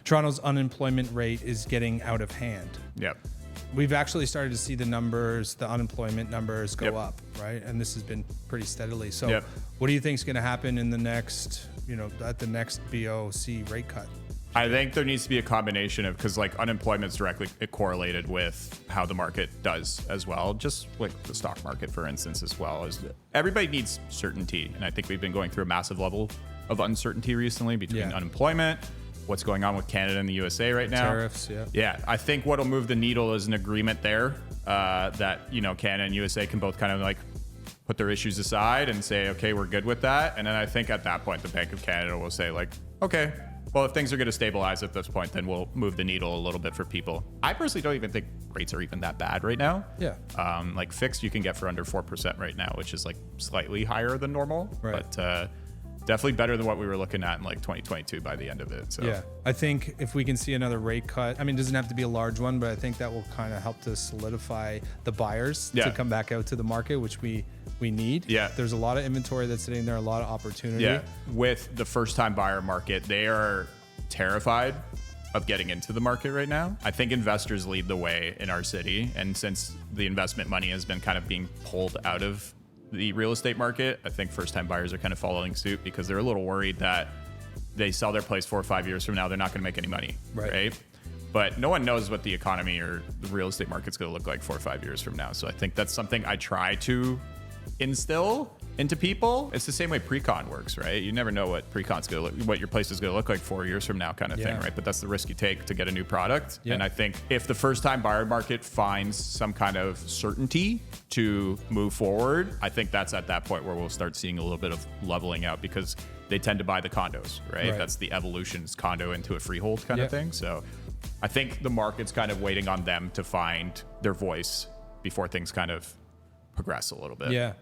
Toronto's unemployment rate is getting out of hand. Yep. We've actually started to see the numbers, the unemployment numbers go Yep. up, right? And this has been pretty steadily. So Yep. what do you think is going to happen in the next, at the next BOC rate cut? I think there needs to be a combination of, because like unemployment is directly correlated with how the market does as well, just like the stock market, for instance, as well. As everybody needs certainty. And I think we've been going through a massive level of uncertainty recently between unemployment, what's going on with Canada and the USA right now. Tariffs, yeah. Yeah, I think what'll move the needle is an agreement there that, Canada and USA can both kind of like put their issues aside and say, okay, we're good with that. And then I think at that point, the Bank of Canada will say like, okay, well, if things are going to stabilize at this point, then we'll move the needle a little bit for people. I personally don't even think rates are even that bad right now. Yeah. Like fixed, you can get for under 4% right now, which is like slightly higher than normal, Right. but definitely better than what we were looking at in like 2022 by the end of it. So Yeah, I think if we can see another rate cut, I mean, it doesn't have to be a large one, but I think that will kind of help to solidify the buyers to come back out to the market, which we need. Yeah. There's a lot of inventory that's sitting there, a lot of opportunity. Yeah, with the first-time buyer market, they are terrified of getting into the market right now. I think investors lead the way in our city, and since the investment money has been kind of being pulled out of the real estate market, I think first-time buyers are kind of following suit because they're a little worried that they sell their place 4 or 5 years from now, they're not going to make any money, right? But no one knows what the economy or the real estate market's going to look like 4 or 5 years from now. So I think that's something I try to instill into people. It's the same way pre-con works, right? You never know what pre-con's going to look, what your place is going to look like 4 years from now, kind of thing, right? But that's the risk you take to get a new product. And I think if the first-time buyer market finds some kind of certainty to move forward, I think that's at that point where we'll start seeing a little bit of leveling out because they tend to buy the condos, right? That's the evolution's condo into a freehold kind of thing. So I think the market's kind of waiting on them to find their voice before things kind of progress a little bit. Yeah.